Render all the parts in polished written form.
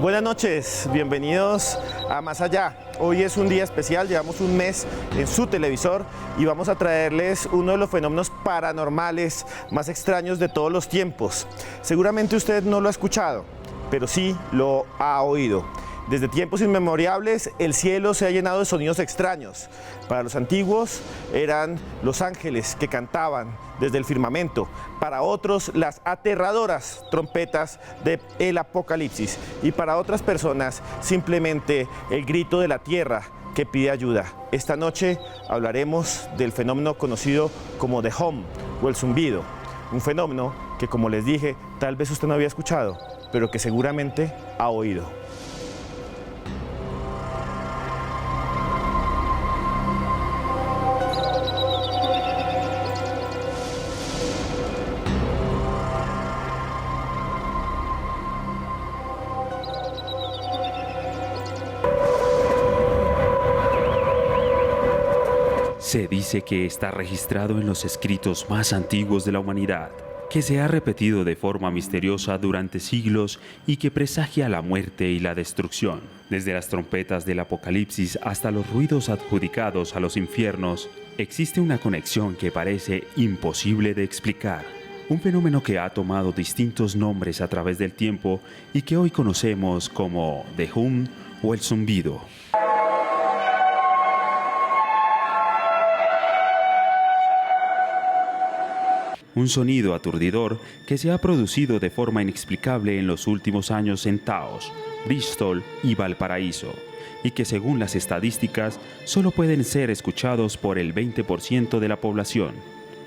Buenas noches, bienvenidos a Más Allá. Hoy es un día especial, llevamos un mes en su televisor y vamos a traerles uno de los fenómenos paranormales más extraños de todos los tiempos. Seguramente usted no lo ha escuchado, pero sí lo ha oído. Desde tiempos inmemorables, el cielo se ha llenado de sonidos extraños. Para los antiguos eran los ángeles que cantaban desde el firmamento. Para otros, las aterradoras trompetas del Apocalipsis. Y para otras personas, simplemente el grito de la tierra que pide ayuda. Esta noche hablaremos del fenómeno conocido como The Hum o el zumbido. Un fenómeno que, como les dije, tal vez usted no había escuchado, pero que seguramente ha oído. Se dice que está registrado en los escritos más antiguos de la humanidad, que se ha repetido de forma misteriosa durante siglos y que presagia la muerte y la destrucción. Desde las trompetas del Apocalipsis hasta los ruidos adjudicados a los infiernos, existe una conexión que parece imposible de explicar. Un fenómeno que ha tomado distintos nombres a través del tiempo y que hoy conocemos como The Hum o el zumbido. Un sonido aturdidor que se ha producido de forma inexplicable en los últimos años en Taos, Bristol y Valparaíso, y que según las estadísticas solo pueden ser escuchados por el 20% de la población,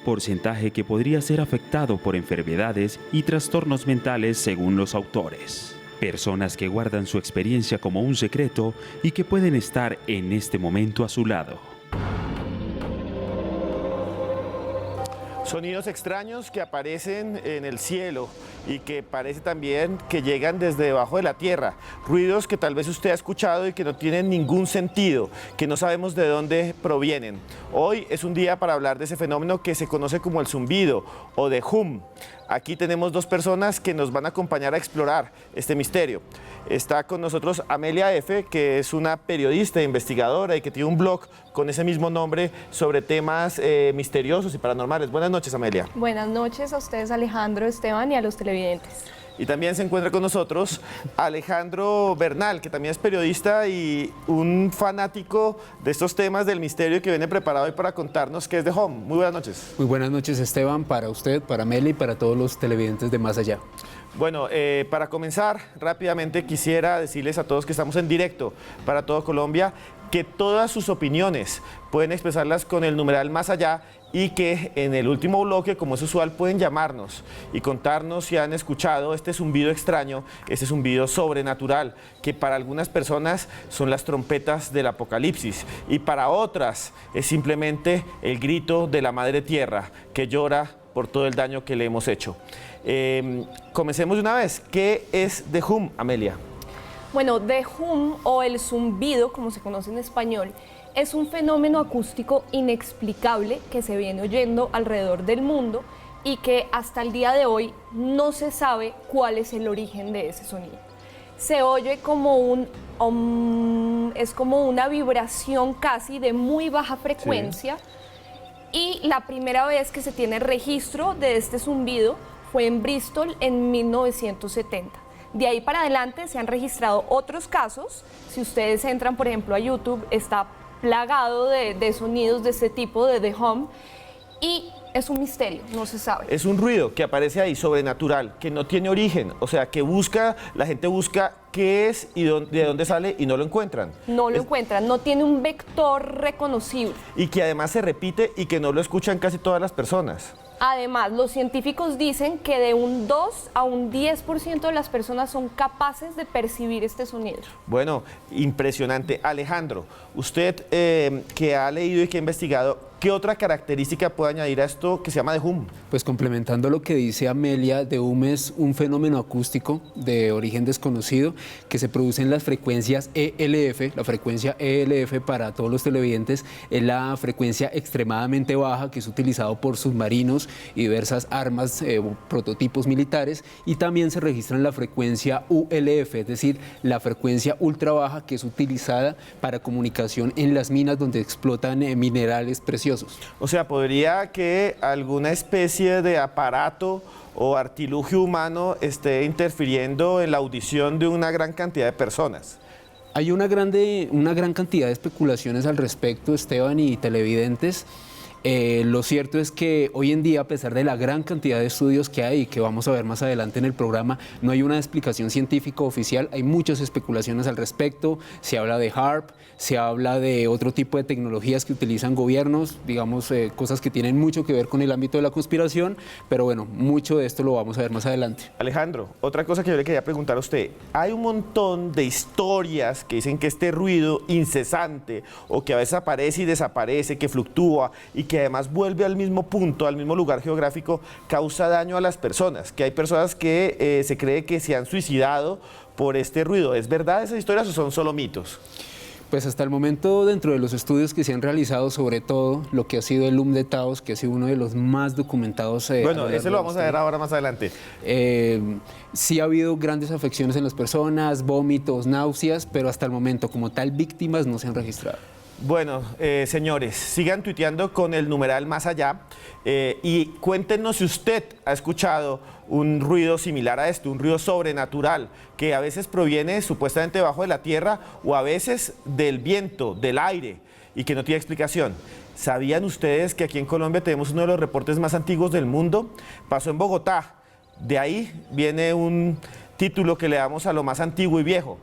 porcentaje que podría ser afectado por enfermedades y trastornos mentales según los autores. Personas que guardan su experiencia como un secreto y que pueden estar en este momento a su lado. Sonidos extraños que aparecen en el cielo y que parece también que llegan desde debajo de la tierra. Ruidos que tal vez usted ha escuchado y que no tienen ningún sentido, que no sabemos de dónde provienen. Hoy es un día para hablar de ese fenómeno que se conoce como el zumbido o The Hum. Aquí tenemos dos personas que nos van a acompañar a explorar este misterio. Está con nosotros Amelia F., que es una periodista e investigadora y que tiene un blog con ese mismo nombre sobre temas misteriosos y paranormales. Buenas noches, Amelia. Buenas noches a ustedes, Alejandro, Esteban, y a los televidentes. Y también se encuentra con nosotros Alejandro Bernal, que también es periodista y un fanático de estos temas del misterio que viene preparado hoy para contarnos qué es The Hum. Muy buenas noches. Muy buenas noches, Esteban, para usted, para Amelia y para todos los televidentes de Más Allá. Bueno, para comenzar rápidamente quisiera decirles a todos que estamos en directo para todo Colombia, que todas sus opiniones pueden expresarlas con el numeral Más Allá y que en el último bloque, como es usual, pueden llamarnos y contarnos si han escuchado este zumbido extraño, este zumbido sobrenatural, que para algunas personas son las trompetas del Apocalipsis y para otras es simplemente el grito de la Madre Tierra que llora por todo el daño que le hemos hecho. Comencemos de una vez. ¿Qué es The Hum, Amelia? Bueno, The Hum o el zumbido, como se conoce en español, es un fenómeno acústico inexplicable que se viene oyendo alrededor del mundo y que hasta el día de hoy no se sabe cuál es el origen de ese sonido. Se oye como es como una vibración casi de muy baja frecuencia. Sí. Y la primera vez que se tiene registro de este zumbido fue en Bristol en 1970. De ahí para adelante se han registrado otros casos. Si ustedes entran, por ejemplo, a YouTube, está plagado de sonidos de este tipo, de The Hum, y es un misterio, no se sabe. Es un ruido que aparece ahí, sobrenatural, que no tiene origen, o sea, que la gente busca qué es y de dónde sale y no lo encuentran. No lo encuentran, no tiene un vector reconocible. Y que además se repite y que no lo escuchan casi todas las personas. Además, los científicos dicen que de un 2 a un 10% de las personas son capaces de percibir este sonido. Bueno, impresionante. Alejandro, usted que ha leído y que ha investigado, ¿qué otra característica puede añadir a esto que se llama The Hum? Pues complementando lo que dice Amelia, The Hum es un fenómeno acústico de origen desconocido que se producen las frecuencias ELF. La frecuencia ELF para todos los televidentes es la frecuencia extremadamente baja que es utilizado por submarinos y diversas armas o prototipos militares, y también se registra en la frecuencia ULF, es decir, la frecuencia ultra baja que es utilizada para comunicación en las minas donde explotan minerales preciosos. O sea, podría que alguna especie de aparato o artilugio humano esté interfiriendo en la audición de una gran cantidad de personas. Hay una gran cantidad de especulaciones al respecto, Esteban y televidentes. Lo cierto es que hoy en día, a pesar de la gran cantidad de estudios que hay y que vamos a ver más adelante en el programa, no hay una explicación científica oficial, hay muchas especulaciones al respecto. Se habla de HAARP, se habla de otro tipo de tecnologías que utilizan gobiernos, digamos, cosas que tienen mucho que ver con el ámbito de la conspiración, pero bueno, mucho de esto lo vamos a ver más adelante. Alejandro, otra cosa que yo le quería preguntar a usted, hay un montón de historias que dicen que este ruido incesante o que a veces aparece y desaparece, que fluctúa y que además vuelve al mismo punto, al mismo lugar geográfico, causa daño a las personas, que hay personas que se cree que se han suicidado por este ruido. ¿Es verdad esas historias o son solo mitos? Pues hasta el momento, dentro de los estudios que se han realizado, sobre todo lo que ha sido el de Taos, que ha sido uno de los más documentados. Bueno, ese lo vamos a ver ahora más adelante. Sí ha habido grandes afecciones en las personas, vómitos, náuseas, pero hasta el momento, como tal, víctimas no se han registrado. Bueno, señores, sigan tuiteando con el numeral más allá y cuéntenos si usted ha escuchado un ruido similar a esto, un ruido sobrenatural que a veces proviene supuestamente debajo de la tierra o a veces del viento, del aire y que no tiene explicación. ¿Sabían ustedes que aquí en Colombia tenemos uno de los reportes más antiguos del mundo? Pasó en Bogotá. De ahí viene un título que le damos a lo más antiguo y viejo.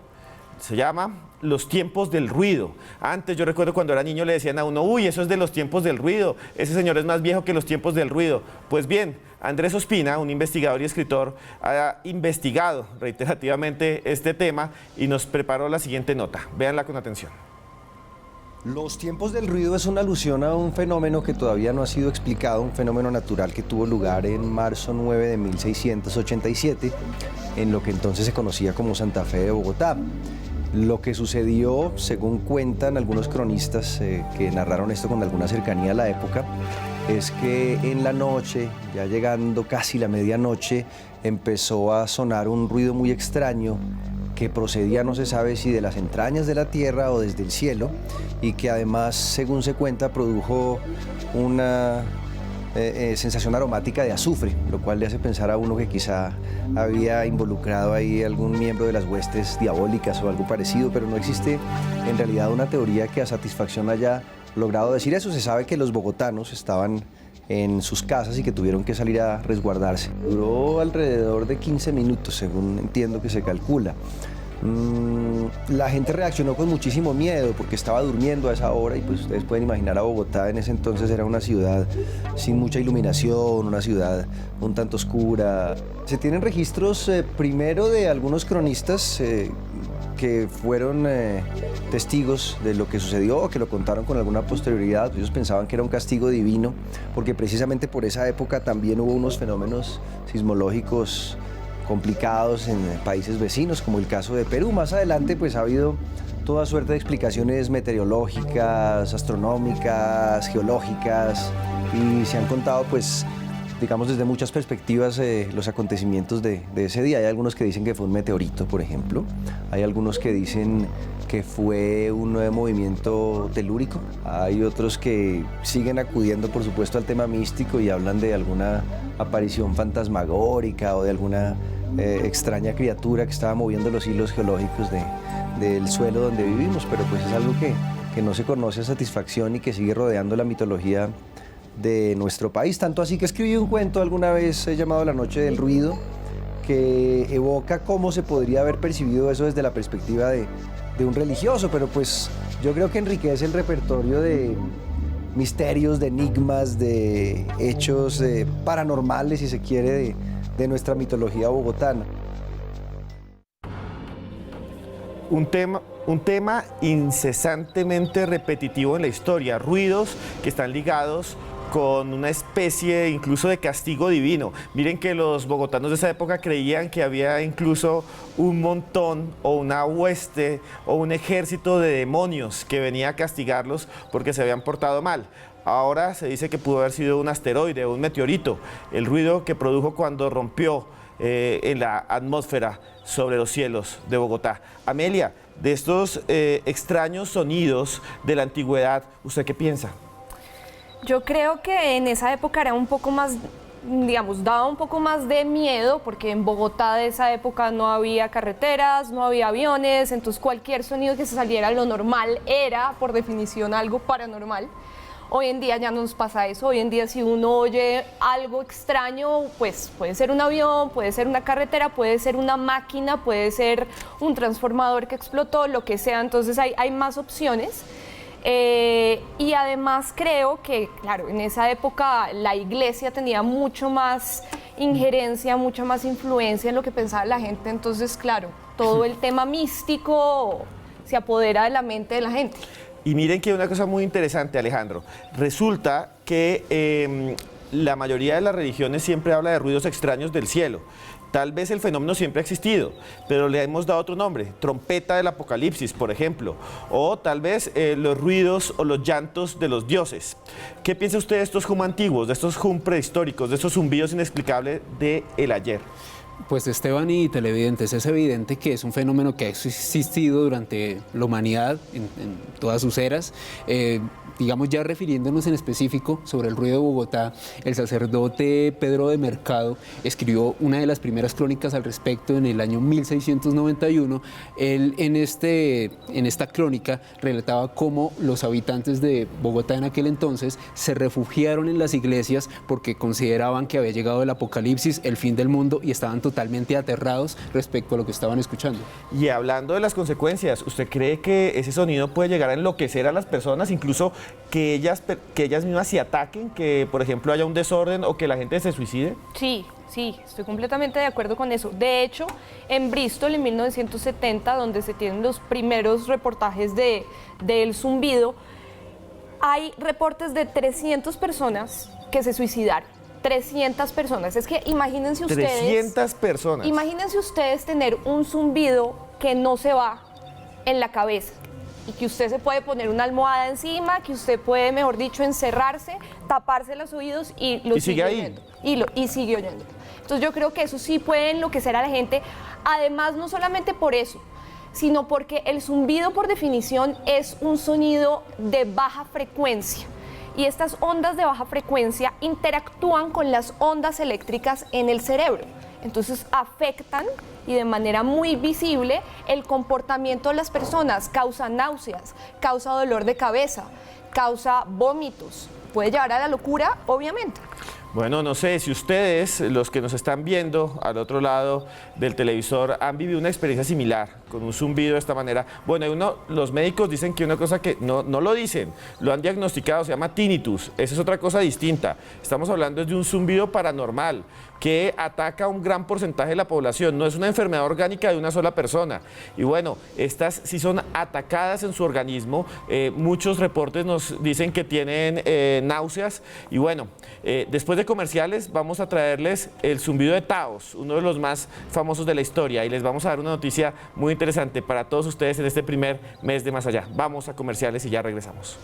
Se llama Los tiempos del ruido. Antes, yo recuerdo cuando era niño le decían a uno, uy, eso es de los tiempos del ruido, ese señor es más viejo que los tiempos del ruido. Pues bien, Andrés Ospina, un investigador y escritor, ha investigado reiterativamente este tema y nos preparó la siguiente nota. Véanla con atención. Los tiempos del ruido es una alusión a un fenómeno que todavía no ha sido explicado, un fenómeno natural que tuvo lugar en marzo 9 de 1687, en lo que entonces se conocía como Santa Fe de Bogotá. Lo que sucedió, según cuentan algunos cronistas que narraron esto con alguna cercanía a la época, es que en la noche, ya llegando casi la medianoche, empezó a sonar un ruido muy extraño que procedía, no se sabe si de las entrañas de la tierra o desde el cielo, y que además, según se cuenta, produjo una sensación aromática de azufre, lo cual le hace pensar a uno que quizá había involucrado ahí algún miembro de las huestes diabólicas o algo parecido, pero no existe en realidad una teoría que a satisfacción haya logrado decir eso. Se sabe que los bogotanos estaban en sus casas y que tuvieron que salir a resguardarse. Duró alrededor de 15 minutos, según entiendo que se calcula. La gente reaccionó con muchísimo miedo porque estaba durmiendo a esa hora y pues ustedes pueden imaginar a Bogotá en ese entonces era una ciudad sin mucha iluminación, una ciudad un tanto oscura. Se tienen registros primero de algunos cronistas que fueron testigos de lo que sucedió o que lo contaron con alguna posterioridad. Ellos pensaban que era un castigo divino porque precisamente por esa época también hubo unos fenómenos sismológicos complicados en países vecinos, como el caso de Perú. Más adelante pues ha habido toda suerte de explicaciones meteorológicas, astronómicas, geológicas, y se han contado pues digamos desde muchas perspectivas los acontecimientos de ese día. Hay algunos que dicen que fue un meteorito, por ejemplo. Hay algunos que dicen que fue un nuevo movimiento telúrico. Hay otros que siguen acudiendo, por supuesto, al tema místico y hablan de alguna aparición fantasmagórica o de alguna extraña criatura que estaba moviendo los hilos geológicos del suelo donde vivimos, pero pues es algo que no se conoce a satisfacción y que sigue rodeando la mitología de nuestro país, tanto así que escribí un cuento alguna vez llamado La Noche del Ruido, que evoca cómo se podría haber percibido eso desde la perspectiva de un religioso, pero pues yo creo que enriquece el repertorio de misterios, de enigmas, de hechos paranormales, si se quiere, de nuestra mitología bogotana. Un tema incesantemente repetitivo en la historia, ruidos que están ligados con una especie incluso de castigo divino. Miren que los bogotanos de esa época creían que había incluso un montón o una hueste o un ejército de demonios que venía a castigarlos porque se habían portado mal. Ahora se dice que pudo haber sido un asteroide o un meteorito, el ruido que produjo cuando rompió en la atmósfera sobre los cielos de Bogotá. Amelia, de estos extraños sonidos de la antigüedad, ¿usted qué piensa? Yo creo que en esa época era un poco más, digamos, daba un poco más de miedo, porque en Bogotá de esa época no había carreteras, no había aviones, entonces cualquier sonido que se saliera a lo normal era, por definición, algo paranormal. Hoy en día ya no nos pasa eso. Hoy en día si uno oye algo extraño, pues puede ser un avión, puede ser una carretera, puede ser una máquina, puede ser un transformador que explotó, lo que sea. Entonces hay más opciones. Y además creo que, claro, en esa época la iglesia tenía mucho más injerencia, mucha más influencia en lo que pensaba la gente. Entonces, claro, todo el tema místico se apodera de la mente de la gente. Y miren que hay una cosa muy interesante, Alejandro. Resulta que la mayoría de las religiones siempre habla de ruidos extraños del cielo. Tal vez el fenómeno siempre ha existido, pero le hemos dado otro nombre, trompeta del apocalipsis, por ejemplo, o tal vez los ruidos o los llantos de los dioses. ¿Qué piensa usted de estos hum antiguos, de estos hum prehistóricos, de estos zumbidos inexplicables del ayer? Pues Esteban y televidentes, es evidente que es un fenómeno que ha existido durante la humanidad en todas sus eras. Digamos, ya refiriéndonos en específico sobre el ruido de Bogotá, el sacerdote Pedro de Mercado escribió una de las primeras crónicas al respecto en el año 1691. Él en esta crónica relataba cómo los habitantes de Bogotá en aquel entonces se refugiaron en las iglesias porque consideraban que había llegado el apocalipsis, el fin del mundo, y estaban totalmente aterrados respecto a lo que estaban escuchando. Y hablando de las consecuencias, ¿usted cree que ese sonido puede llegar a enloquecer a las personas, incluso que ellas mismas se ataquen, que por ejemplo haya un desorden o que la gente se suicide? Sí, estoy completamente de acuerdo con eso. De hecho, en Bristol en 1970, donde se tienen los primeros reportajes del zumbido, hay reportes de 300 personas que se suicidaron. 300 personas. Es que imagínense ustedes... 300 personas. Imagínense ustedes tener un zumbido que no se va en la cabeza y que usted se puede poner una almohada encima, que usted puede, mejor dicho, encerrarse, taparse los oídos y lo sigue oyendo. Y sigue oyendo. Entonces yo creo que eso sí puede enloquecer a la gente. Además, no solamente por eso, sino porque el zumbido, por definición, es un sonido de baja frecuencia. Y estas ondas de baja frecuencia interactúan con las ondas eléctricas en el cerebro. Entonces afectan y de manera muy visible el comportamiento de las personas. Causa náuseas, causa dolor de cabeza, causa vómitos. Puede llevar a la locura, obviamente. Bueno, no sé si ustedes, los que nos están viendo al otro lado del televisor, han vivido una experiencia similar, con un zumbido de esta manera. Bueno, los médicos dicen que una cosa que no lo dicen, lo han diagnosticado, se llama tinnitus. Esa es otra cosa distinta. Estamos hablando de un zumbido paranormal que ataca a un gran porcentaje de la población. No es una enfermedad orgánica de una sola persona. Y bueno, estas sí son atacadas en su organismo. Muchos reportes nos dicen que tienen náuseas. Y bueno, después de comerciales vamos a traerles el zumbido de Taos, uno de los más famosos de la historia, y les vamos a dar una noticia muy interesante para todos ustedes en este primer mes de Más Allá. Vamos a comerciales y ya regresamos.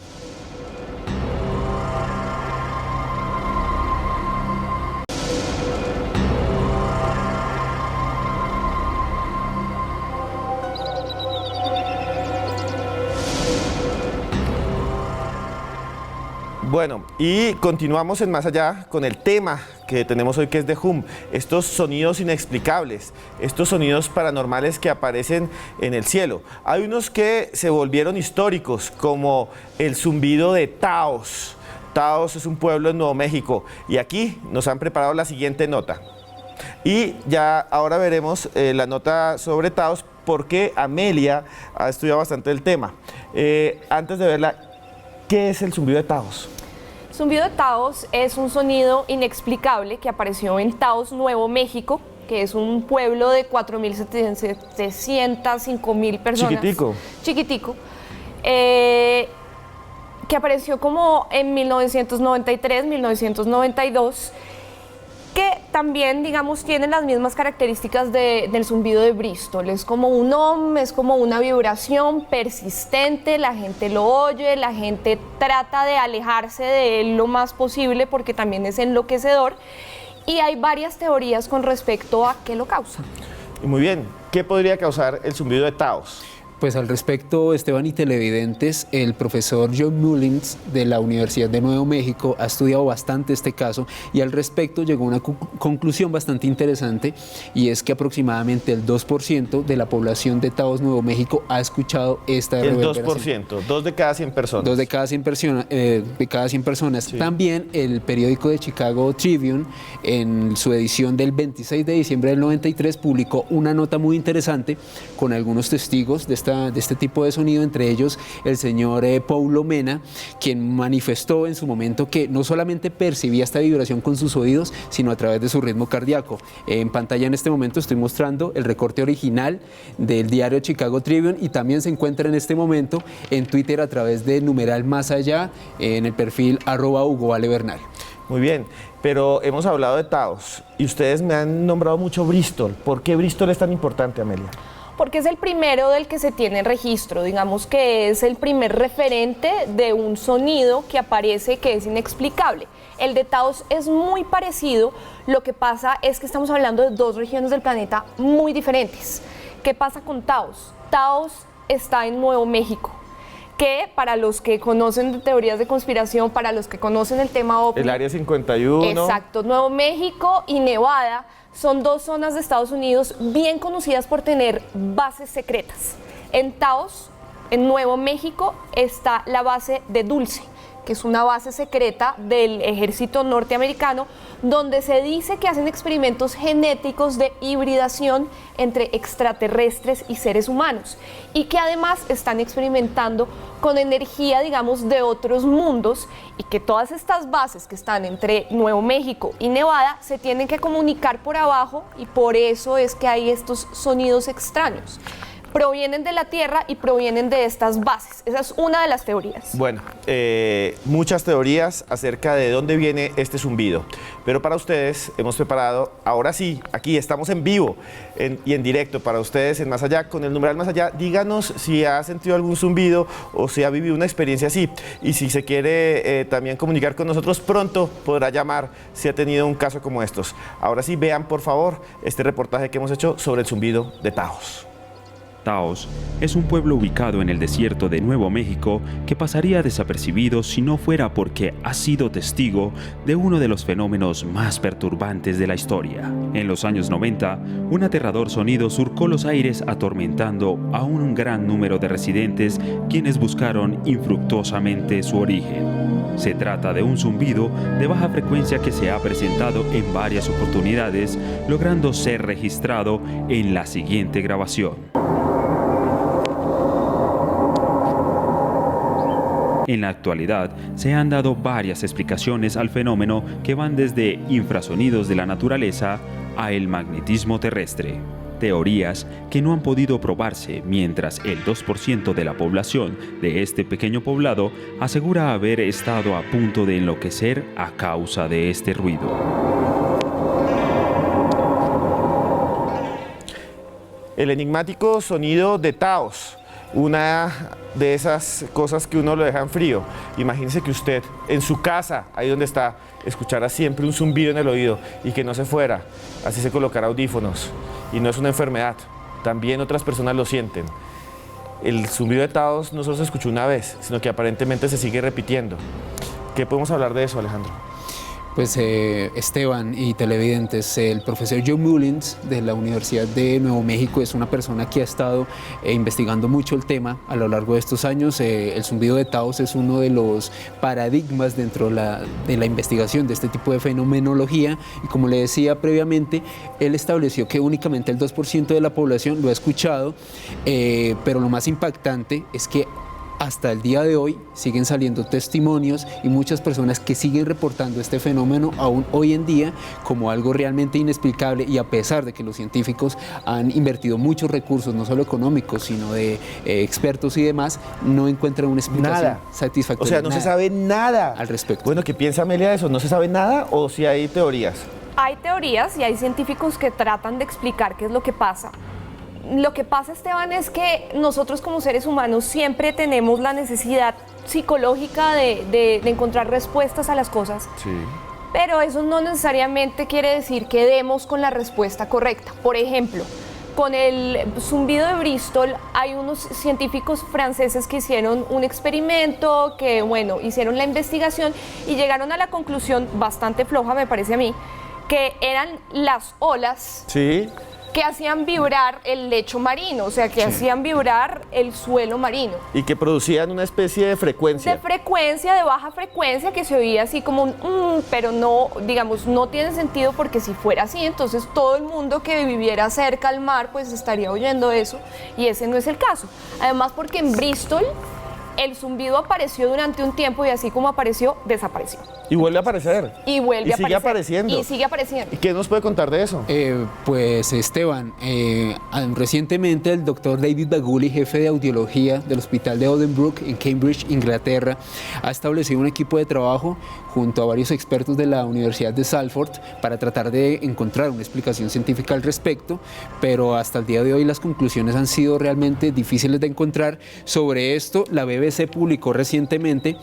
Bueno, y continuamos en Más Allá con el tema que tenemos hoy, que es de hum, estos sonidos inexplicables, estos sonidos paranormales que aparecen en el cielo. Hay unos que se volvieron históricos, como el zumbido de Taos. Taos es un pueblo en Nuevo México, y aquí nos han preparado la siguiente nota. Y ya ahora veremos la nota sobre Taos, porque Amelia ha estudiado bastante el tema. Antes de verla, ¿qué es el zumbido de Taos? El zumbido de Taos es un sonido inexplicable que apareció en Taos, Nuevo México, que es un pueblo de 4.700, 5.000 personas. Chiquitico. Chiquitico. que apareció como en 1993, 1992, que también, digamos, tienen las mismas características del zumbido de Bristol. Es como un om, es como una vibración persistente, la gente lo oye, la gente trata de alejarse de él lo más posible porque también es enloquecedor. Y hay varias teorías con respecto a qué lo causa. Muy bien, ¿qué podría causar el zumbido de Taos? Pues al respecto, Esteban y televidentes, el profesor John Mullins de la Universidad de Nuevo México ha estudiado bastante este caso y al respecto llegó a una conclusión bastante interesante, y es que aproximadamente el 2% de la población de Taos, Nuevo México, ha escuchado esta El reverberación. 2%, 2 de cada 100 personas. 2 de cada 100 personas. Sí. También el periódico de Chicago Tribune, en su edición del 26 de diciembre del 93, publicó una nota muy interesante con algunos testigos de este tipo de sonido, entre ellos el señor Paulo Mena, quien manifestó en su momento que no solamente percibía esta vibración con sus oídos, sino a través de su ritmo cardíaco. En pantalla en este momento estoy mostrando el recorte original del diario Chicago Tribune, y también se encuentra en este momento en Twitter a través de numeral más allá, en el perfil @HugoValeBernal. Muy bien, pero hemos hablado de Taos y ustedes me han nombrado mucho Bristol. ¿Por qué Bristol es tan importante, Amelia? Porque es el primero del que se tiene registro, digamos que es el primer referente de un sonido que aparece que es inexplicable. El de Taos es muy parecido, lo que pasa es que estamos hablando de dos regiones del planeta muy diferentes. ¿Qué pasa con Taos? Taos está en Nuevo México, que para los que conocen de teorías de conspiración, para los que conocen el tema OVNI... El Área 51. Exacto, Nuevo México y Nevada son dos zonas de Estados Unidos bien conocidas por tener bases secretas. En Taos, en Nuevo México, está la base de Dulce, que es una base secreta del ejército norteamericano, donde se dice que hacen experimentos genéticos de hibridación entre extraterrestres y seres humanos, y que además están experimentando con energía, digamos, de otros mundos, y que todas estas bases que están entre Nuevo México y Nevada se tienen que comunicar por abajo, y por eso es que hay estos sonidos extraños. Provienen de la Tierra y provienen de estas bases. Esa es una de las teorías. Bueno, muchas teorías acerca de dónde viene este zumbido. Pero para ustedes hemos preparado, ahora sí, aquí estamos en vivo y en directo para ustedes en Más Allá, con el numeral Más Allá. Díganos si ha sentido algún zumbido o si ha vivido una experiencia así. Y si se quiere también comunicar con nosotros, pronto podrá llamar si ha tenido un caso como estos. Ahora sí, vean por favor este reportaje que hemos hecho sobre el zumbido de Taos. Taos es un pueblo ubicado en el desierto de Nuevo México que pasaría desapercibido si no fuera porque ha sido testigo de uno de los fenómenos más perturbantes de la historia. En los años 90, un aterrador sonido surcó los aires atormentando a un gran número de residentes, quienes buscaron infructuosamente su origen. Se trata de un zumbido de baja frecuencia que se ha presentado en varias oportunidades, logrando ser registrado en la siguiente grabación. En la actualidad, se han dado varias explicaciones al fenómeno que van desde infrasonidos de la naturaleza a el magnetismo terrestre. Teorías que no han podido probarse, mientras el 2% de la población de este pequeño poblado asegura haber estado a punto de enloquecer a causa de este ruido. El enigmático sonido de Taos. Una de esas cosas que uno lo deja en frío. Imagínese que usted en su casa, ahí donde está, escuchara siempre un zumbido en el oído y que no se fuera. Así se colocará audífonos. Y no es una enfermedad. También otras personas lo sienten. El zumbido de Taos no solo se escuchó una vez, sino que aparentemente se sigue repitiendo. ¿Qué podemos hablar de eso, Alejandro? Pues Esteban y televidentes, el profesor John Mullins de la Universidad de Nuevo México es una persona que ha estado investigando mucho el tema a lo largo de estos años. El zumbido de Taos es uno de los paradigmas dentro de la investigación de este tipo de fenomenología, y como le decía previamente, él estableció que únicamente el 2% de la población lo ha escuchado, pero lo más impactante es que hasta el día de hoy siguen saliendo testimonios y muchas personas que siguen reportando este fenómeno aún hoy en día como algo realmente inexplicable, y a pesar de que los científicos han invertido muchos recursos, no solo económicos, sino de expertos y demás, no encuentran una explicación satisfactoria. O sea, no se sabe nada al respecto. Bueno, ¿qué piensa Amelia de eso? ¿No se sabe nada o si hay teorías? Hay teorías y hay científicos que tratan de explicar qué es lo que pasa. Lo que pasa, Esteban, es que nosotros como seres humanos siempre tenemos la necesidad psicológica de encontrar respuestas a las cosas. Sí. Pero eso no necesariamente quiere decir que demos con la respuesta correcta. Por ejemplo, con el zumbido de Bristol hay unos científicos franceses que hicieron un experimento, que bueno, hicieron la investigación y llegaron a la conclusión bastante floja, me parece a mí, que eran las olas Sí. que hacían vibrar el lecho marino, o sea, que hacían vibrar el suelo marino. Y que producían una especie de frecuencia. De baja frecuencia, que se oía así como un pero no, digamos, no tiene sentido, porque si fuera así, entonces todo el mundo que viviera cerca al mar, pues estaría oyendo eso, y ese no es el caso. Además, porque en Bristol el zumbido apareció durante un tiempo y así como apareció, desapareció. Y vuelve a aparecer. Y vuelve a sigue aparecer. apareciendo. Y sigue apareciendo. ¿Y qué nos puede contar de eso? Pues Esteban, recientemente el doctor David Baguli, jefe de audiología del Hospital de Odenbrook en Cambridge, Inglaterra, ha establecido un equipo de trabajo junto a varios expertos de la Universidad de Salford para tratar de encontrar una explicación científica al respecto, pero hasta el día de hoy las conclusiones han sido realmente difíciles de encontrar. Sobre esto, la BBC publicó recientemente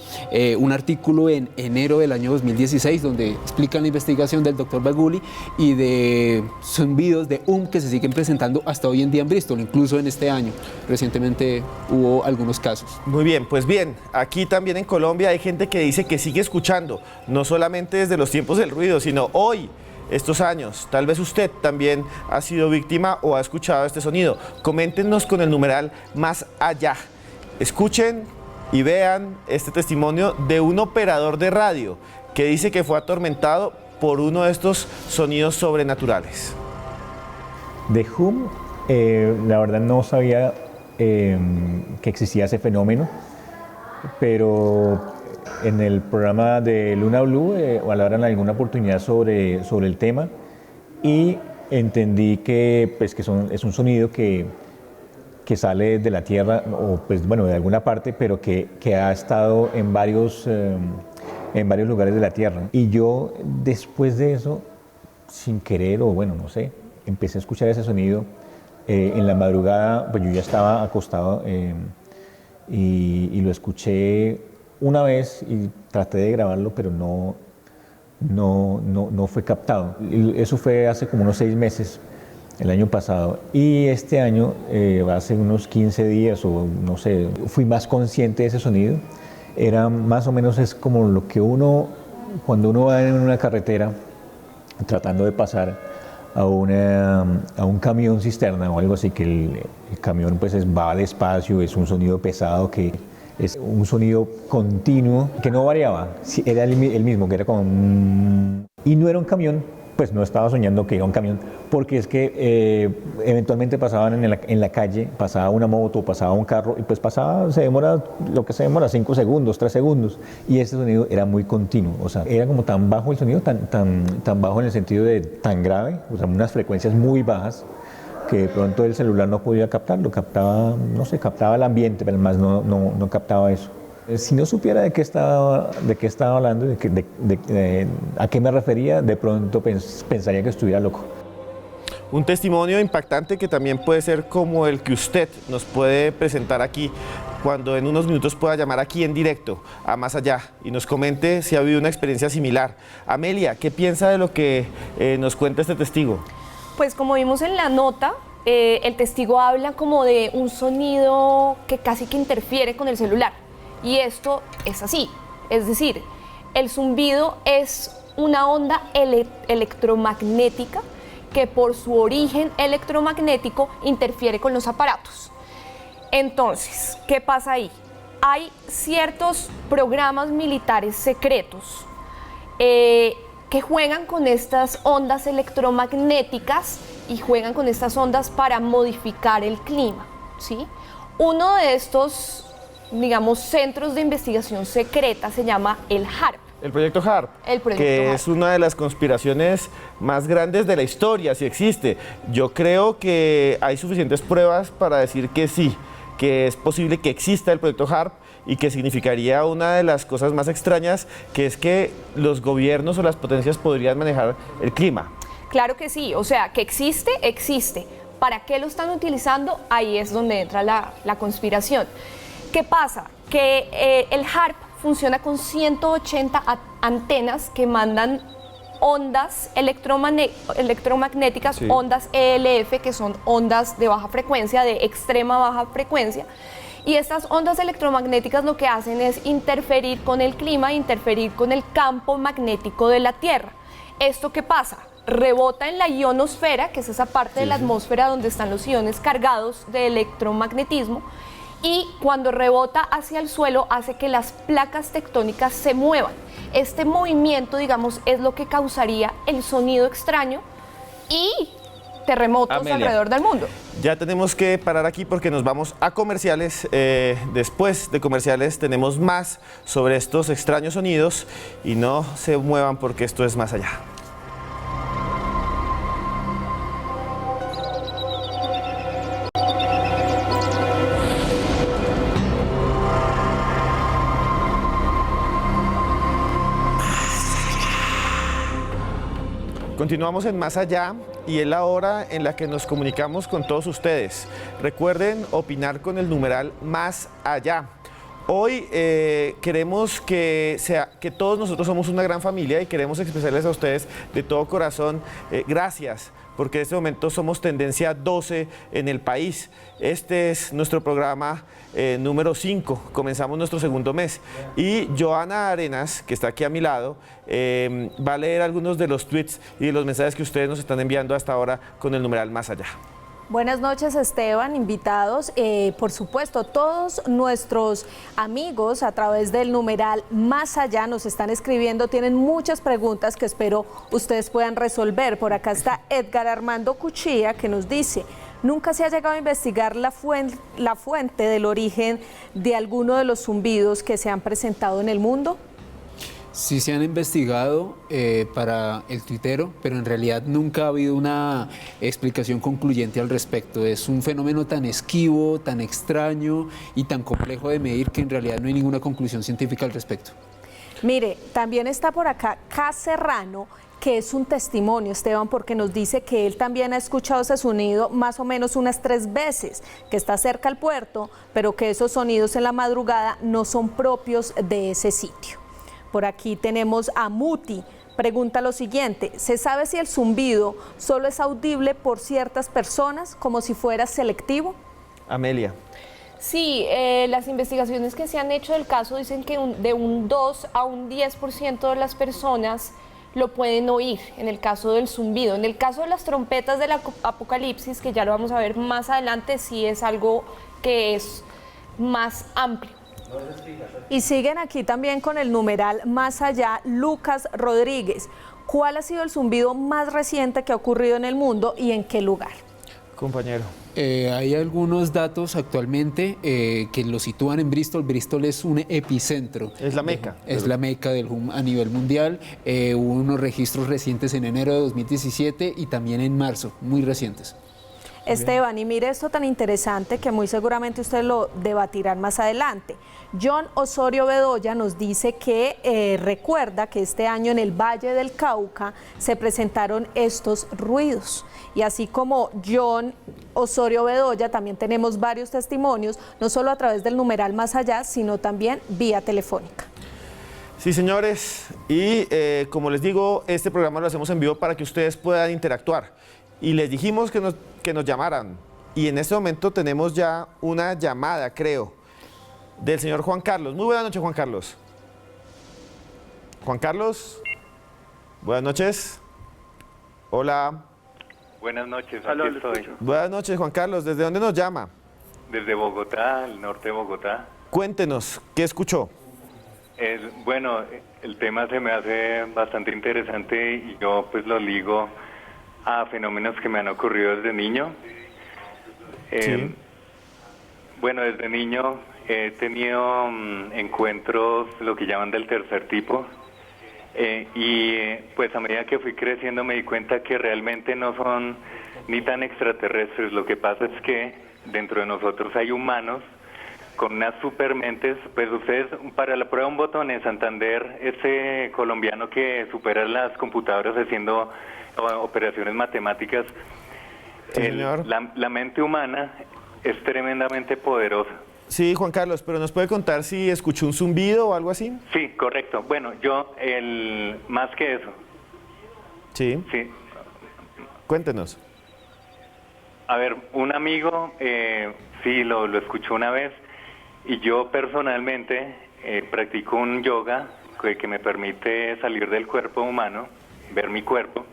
un artículo en enero del año 2016 donde explican la investigación del doctor Baguli y de zumbidos de que se siguen presentando hasta hoy en día en Bristol, incluso en este año. Recientemente hubo algunos casos. Muy bien, pues bien, aquí también en Colombia hay gente que dice que sigue escuchando, no solamente desde los tiempos del ruido, sino hoy, estos años. Tal vez usted también ha sido víctima o ha escuchado este sonido. Coméntenos con el numeral más allá. Escuchen y vean este testimonio de un operador de radio que dice que fue atormentado por uno de estos sonidos sobrenaturales. The Hum, la verdad no sabía que existía ese fenómeno, pero en el programa de Luna Blue hablaron en alguna oportunidad sobre el tema y entendí que, pues, es un sonido que sale de la Tierra, o pues bueno, de alguna parte, pero que ha estado en varios lugares de la Tierra. Y yo después de eso, sin querer, o bueno, no sé, empecé a escuchar ese sonido. En la madrugada, pues yo ya estaba acostado y lo escuché una vez y traté de grabarlo, pero no fue captado. Eso fue hace como unos 6 meses. El año pasado, y este año, hace unos 15 días o no sé, fui más consciente de ese sonido. Era más o menos, es como lo que cuando uno va en una carretera tratando de pasar a un camión cisterna o algo así, que el camión pues va despacio, es un sonido pesado, que es un sonido continuo que no variaba, era el mismo, que era como y no era un camión. Pues no estaba soñando que era un camión, porque es que eventualmente pasaban en la calle, pasaba una moto, pasaba un carro, y pues se demora lo que se demora, 5 segundos, 3 segundos, y ese sonido era muy continuo, o sea, era como tan bajo el sonido, tan bajo en el sentido de tan grave, o sea, unas frecuencias muy bajas, que de pronto el celular no podía captarlo, captaba el ambiente, pero además no captaba eso. Si no supiera de qué estaba hablando, a qué me refería, de pronto pensaría que estuviera loco. Un testimonio impactante que también puede ser como el que usted nos puede presentar aquí, cuando en unos minutos pueda llamar aquí en directo a Más Allá y nos comente si ha habido una experiencia similar. Amelia, ¿qué piensa de lo que nos cuenta este testigo? Pues como vimos en la nota, el testigo habla como de un sonido que casi que interfiere con el celular. Y esto es así, es decir, el zumbido es una onda electromagnética que por su origen electromagnético interfiere con los aparatos. Entonces, ¿qué pasa ahí? Hay ciertos programas militares secretos que juegan con estas ondas electromagnéticas y juegan con estas ondas para modificar el clima, ¿sí? Uno de estos digamos, centros de investigación secreta se llama el HARP. El proyecto HARP, El proyecto que HARP. es una de las conspiraciones más grandes de la historia, si existe. Yo creo que hay suficientes pruebas para decir que sí, que es posible que exista el proyecto HARP y que significaría una de las cosas más extrañas, que es que los gobiernos o las potencias podrían manejar el clima. Claro que sí, o sea, que existe, existe. ¿Para qué lo están utilizando? Ahí es donde entra la conspiración. ¿Qué pasa? Que el HARP funciona con 180 antenas que mandan ondas electromagnéticas, Sí. ondas ELF, que son ondas de baja frecuencia, de extrema baja frecuencia. Y estas ondas electromagnéticas lo que hacen es interferir con el clima, interferir con el campo magnético de la Tierra. ¿Esto qué pasa? Rebota en la ionosfera, que es esa parte de la atmósfera donde están los iones cargados de electromagnetismo, y cuando rebota hacia el suelo hace que las placas tectónicas se muevan. Este movimiento, digamos, es lo que causaría el sonido extraño y terremotos Amelia, alrededor del mundo. ya tenemos que parar aquí porque nos vamos a comerciales. Después de comerciales tenemos más sobre estos extraños sonidos y no se muevan porque esto es más allá. Continuamos en Más Allá y es la hora en la que nos comunicamos con todos ustedes. Recuerden opinar con el numeral Más Allá. Hoy queremos que todos nosotros somos una gran familia y queremos expresarles a ustedes de todo corazón gracias, porque en este momento somos tendencia 12 en el país. Este es nuestro programa número 5, comenzamos nuestro segundo mes. Y Joana Arenas, que está aquí a mi lado, va a leer algunos de los tweets y de los mensajes que ustedes nos están enviando hasta ahora con el numeral Más Allá. Buenas noches, Esteban, invitados. Por supuesto, todos nuestros amigos a través del numeral Más Allá nos están escribiendo, tienen muchas preguntas que espero ustedes puedan resolver. Por acá está Edgar Armando Cuchilla, que nos dice: ¿nunca se ha llegado a investigar la fuente del origen de alguno de los zumbidos que se han presentado en el mundo? Sí se han investigado para el tuitero, pero en realidad nunca ha habido una explicación concluyente al respecto. Es un fenómeno tan esquivo, tan extraño y tan complejo de medir que en realidad no hay ninguna conclusión científica al respecto. Mire, también está por acá K. Serrano, que es un testimonio, Esteban, porque nos dice que él también ha escuchado ese sonido más o menos unas 3 veces, que está cerca al puerto, pero que esos sonidos en la madrugada no son propios de ese sitio. Por aquí tenemos a Muti, pregunta lo siguiente: ¿se sabe si el zumbido solo es audible por ciertas personas, como si fuera selectivo? Amelia. Sí, las investigaciones que se han hecho del caso dicen que de un 2 a un 10% de las personas lo pueden oír en el caso del zumbido. En el caso de las trompetas del apocalipsis, que ya lo vamos a ver más adelante, sí es algo que es más amplio. Y siguen aquí también con el numeral Más Allá, Lucas Rodríguez. ¿Cuál ha sido el zumbido más reciente que ha ocurrido en el mundo y en qué lugar? Compañero. Hay algunos datos actualmente que lo sitúan en Bristol. Bristol es un epicentro. Es la meca. Es la meca del hum a nivel mundial. Hubo unos registros recientes en enero de 2017 y también en marzo, muy recientes. Esteban, y mire esto tan interesante que muy seguramente ustedes lo debatirán más adelante. John Osorio Bedoya nos dice que recuerda que este año en el Valle del Cauca se presentaron estos ruidos. Y así como John Osorio Bedoya, también tenemos varios testimonios, no solo a través del numeral Más Allá, sino también vía telefónica. Sí, señores, y como les digo, este programa lo hacemos en vivo para que ustedes puedan interactuar. Y les dijimos que nos llamaran. Y en este momento tenemos ya una llamada, creo, del señor Juan Carlos. Muy buenas noches, Juan Carlos. Juan Carlos, buenas noches. Hola. Buenas noches, aquí estoy. Buenas noches, Juan Carlos. ¿Desde dónde nos llama? Desde Bogotá, el norte de Bogotá. Cuéntenos, ¿qué escuchó? Bueno, el tema se me hace bastante interesante y yo pues lo ligo a fenómenos que me han ocurrido desde niño. Sí. Bueno, desde niño he tenido encuentros, lo que llaman del tercer tipo, pues a medida que fui creciendo me di cuenta que realmente no son ni tan extraterrestres. Lo que pasa es que dentro de nosotros hay humanos con unas supermentes. Pues ustedes, para la prueba de un botón en Santander, ese colombiano que supera las computadoras haciendo operaciones matemáticas, Sí, señor. La mente humana es tremendamente poderosa. Sí, Juan Carlos, pero ¿nos puede contar si escuchó un zumbido o algo así? Sí, correcto. Bueno, más que eso, Sí, sí. cuéntenos. A ver, un amigo, sí, lo escuchó una vez, y yo personalmente practico un yoga que me permite salir del cuerpo humano, ver mi cuerpo,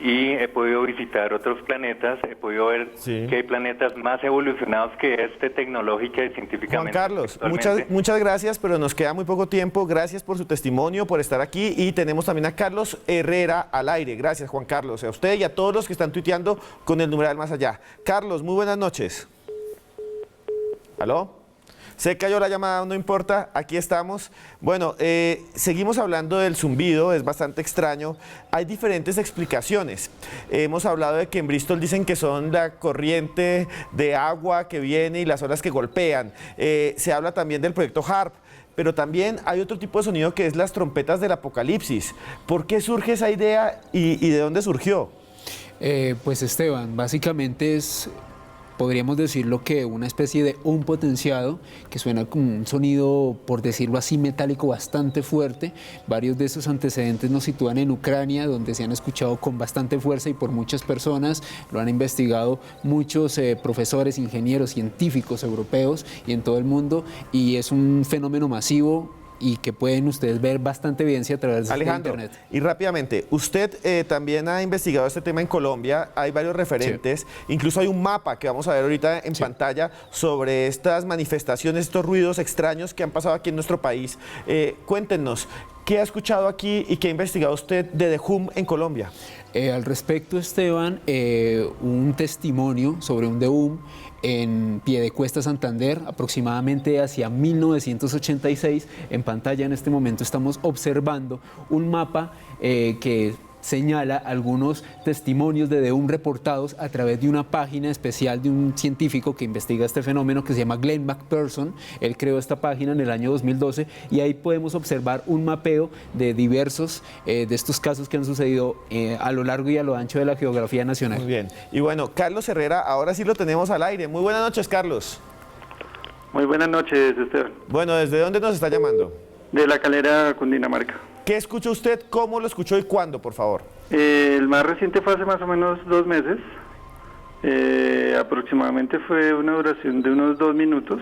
y he podido visitar otros planetas, he podido ver Sí. que hay planetas más evolucionados que tecnológica y Juan científicamente. Carlos, actualmente. muchas gracias, pero nos queda muy poco tiempo. Gracias por su testimonio, por estar aquí. Y tenemos también a Carlos Herrera al aire. Gracias, Juan Carlos. A usted y a todos los que están tuiteando con el numeral más allá. Carlos, muy buenas noches. ¿Aló? Se cayó la llamada, no importa, aquí estamos. Bueno, seguimos hablando del zumbido, es bastante extraño. Hay diferentes explicaciones. Hemos hablado de que en Bristol dicen que son la corriente de agua que viene y las olas que golpean. Se habla también del proyecto HARP, pero también hay otro tipo de sonido que es las trompetas del apocalipsis. ¿Por qué surge esa idea y de dónde surgió? Pues Esteban, básicamente podríamos decirlo que una especie de un potenciado que suena como un sonido, por decirlo así, metálico bastante fuerte. Varios de esos antecedentes nos sitúan en Ucrania, donde se han escuchado con bastante fuerza y por muchas personas. Lo han investigado muchos profesores, ingenieros, científicos europeos y en todo el mundo, y es un fenómeno masivo y que pueden ustedes ver bastante evidencia a través de Alejandro, internet. y rápidamente, usted también ha investigado este tema en Colombia, hay varios referentes, incluso hay un mapa que vamos a ver ahorita en pantalla sobre estas manifestaciones, estos ruidos extraños que han pasado aquí en nuestro país. Cuéntenos, ¿qué ha escuchado aquí y qué ha investigado usted de The Hum en Colombia? Al respecto, Esteban, un testimonio sobre un The Hum en Piedecuesta, Santander, aproximadamente hacia 1986. En pantalla en este momento estamos observando un mapa que señala algunos testimonios de The Hum reportados a través de una página especial de un científico que investiga este fenómeno que se llama Glenn McPherson. Él creó esta página en el año 2012 y ahí podemos observar un mapeo de diversos de estos casos que han sucedido a lo largo y a lo ancho de la geografía nacional. Muy bien. Y bueno, Carlos Herrera, ahora sí lo tenemos al aire. Muy buenas noches, Carlos. Muy buenas noches, Esteban. Bueno, ¿desde dónde nos está llamando? De La Calera, Cundinamarca. ¿Qué escuchó usted? ¿Cómo lo escuchó y cuándo, por favor? El más reciente fue hace más o menos 2 meses. Aproximadamente fue una duración de unos 2 minutos.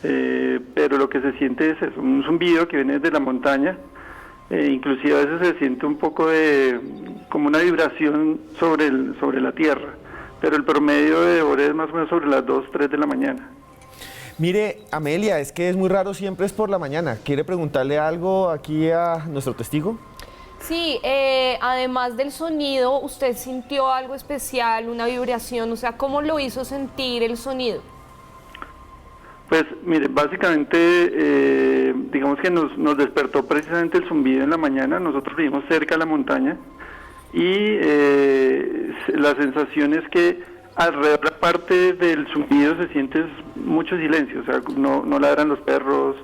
Pero lo que se siente es eso, un zumbido que viene desde la montaña. Inclusive a veces se siente un poco de como una vibración sobre la tierra. Pero el promedio de hora es más o menos sobre las 2, 3 de la mañana. Mire, Amelia, es que es muy raro, siempre es por la mañana. ¿Quiere preguntarle algo aquí a nuestro testigo? Sí, además del sonido, ¿usted sintió algo especial, una vibración? O sea, ¿cómo lo hizo sentir el sonido? Pues mire, básicamente digamos que nos despertó precisamente el zumbido en la mañana. Nosotros vivimos cerca de la montaña y la sensación es que alrededor, aparte del zumbido, se siente mucho silencio. O sea, no ladran los perros,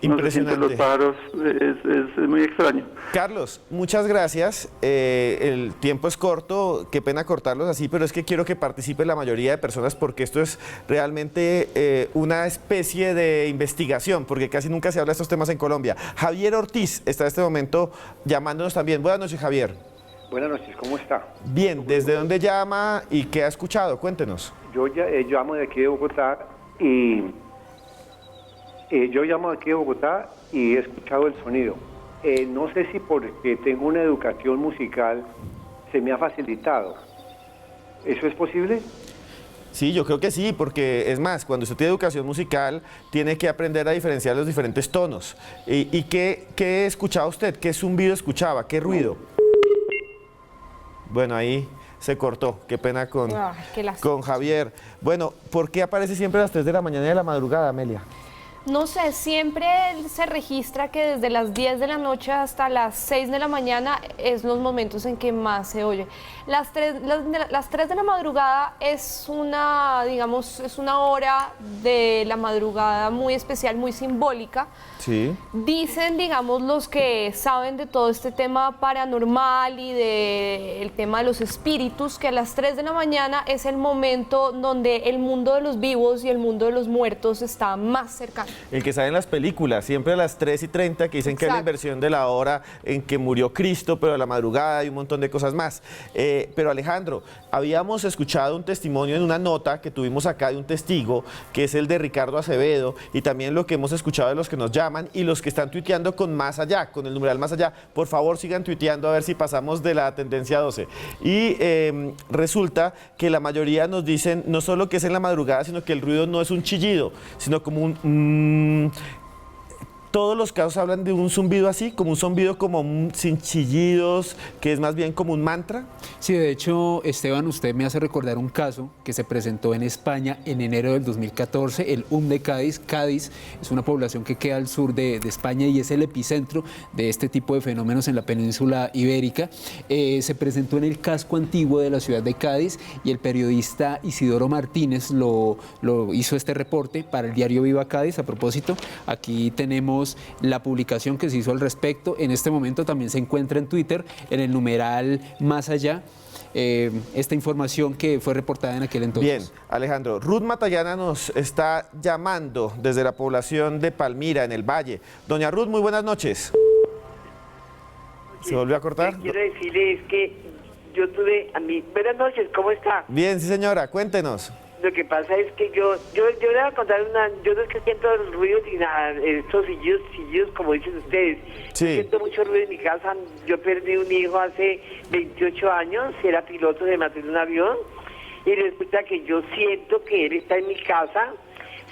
no se sienten los pájaros, es muy extraño. Carlos, muchas gracias. El tiempo es corto, qué pena cortarlos así, pero es que quiero que participe la mayoría de personas porque esto es realmente una especie de investigación, porque casi nunca se habla de estos temas en Colombia. Javier Ortiz está en este momento llamándonos también. Buenas noches, Javier. Buenas noches, ¿cómo está? Bien, ¿desde dónde llama y qué ha escuchado? Cuéntenos. Yo llamo de aquí de Bogotá y he escuchado el sonido. No sé si porque tengo una educación musical se me ha facilitado. ¿Eso es posible? Sí, yo creo que sí, porque es más, cuando usted tiene educación musical, tiene que aprender a diferenciar los diferentes tonos. ¿Y qué escuchaba usted? ¿Qué zumbido escuchaba? ¿Qué ruido? Bueno, ahí se cortó. Qué pena con, Ay, qué lástima. con Javier. Bueno, ¿por qué aparece siempre a las 3 de la mañana y de la madrugada, Amelia? No sé, siempre se registra que desde las 10 de la noche hasta las 6 de la mañana es los momentos en que más se oye. Las 3 de la madrugada es una, digamos, es una hora de la madrugada muy especial, muy simbólica. Sí. Dicen, digamos, los que saben de todo este tema paranormal y del tema de los espíritus, que a las 3 de la mañana es el momento donde el mundo de los vivos y el mundo de los muertos está más cercano. El que sale en las películas, siempre a las 3:30, que dicen que es la Exacto. inversión de la hora en que murió Cristo, pero a la madrugada y un montón de cosas más. Pero Alejandro, habíamos escuchado un testimonio en una nota que tuvimos acá de un testigo, que es el de Ricardo Acevedo, y también lo que hemos escuchado de los que nos llaman y los que están tuiteando con Más Allá, con el numeral Más Allá. Por favor, sigan tuiteando a ver si pasamos de la tendencia 12. Y resulta que la mayoría nos dicen no solo que es en la madrugada, sino que el ruido no es un chillido, sino como un... Todos los casos hablan de un zumbido así, como un zumbido como sin chillidos, que es más bien como un mantra. Sí, de hecho, Esteban, usted me hace recordar un caso que se presentó en España en enero del 2014, el de Cádiz. Cádiz es una población que queda al sur de España y es el epicentro de este tipo de fenómenos en la península ibérica. Se presentó en el casco antiguo de la ciudad de Cádiz y el periodista Isidoro Martínez lo hizo este reporte para el diario Viva Cádiz. A propósito, aquí tenemos la publicación que se hizo al respecto. En este momento también se encuentra en Twitter, en el numeral Más Allá, esta información que fue reportada en aquel entonces. Bien, Alejandro, Ruth Matallana nos está llamando desde la población de Palmira, en el Valle. Doña Ruth, muy buenas noches. ¿Se volvió a cortar? Lo que quiero decirle es que yo tuve a mí... Buenas noches, ¿cómo está? Bien, sí señora, cuéntenos. Lo que pasa es que yo le voy a contar yo no es que siento los ruidos ni nada, estos sillidos como dicen ustedes. Sí. Yo siento mucho ruido en mi casa. Yo perdí un hijo hace 28 años, era piloto, se mató en un avión, y resulta que yo siento que él está en mi casa,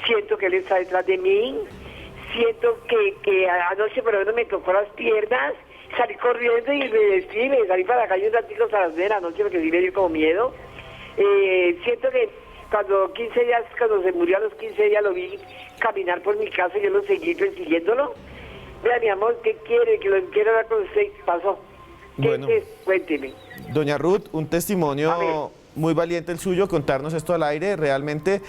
siento que él está detrás de mí, siento que anoche por lo menos me tocó las piernas, salí corriendo y me vestí, me salí para la calle un ratito a las 9 de la noche porque sí me dio como miedo. Siento que cuando se murió a los 15 días lo vi caminar por mi casa y yo lo seguí persiguiéndolo. Vea, mi amor, ¿qué quiere? Que lo quiero hablar con usted. ¿Qué pasó? Bueno. Cuénteme. Doña Ruth, un testimonio muy valiente el suyo, contarnos esto al aire. Realmente,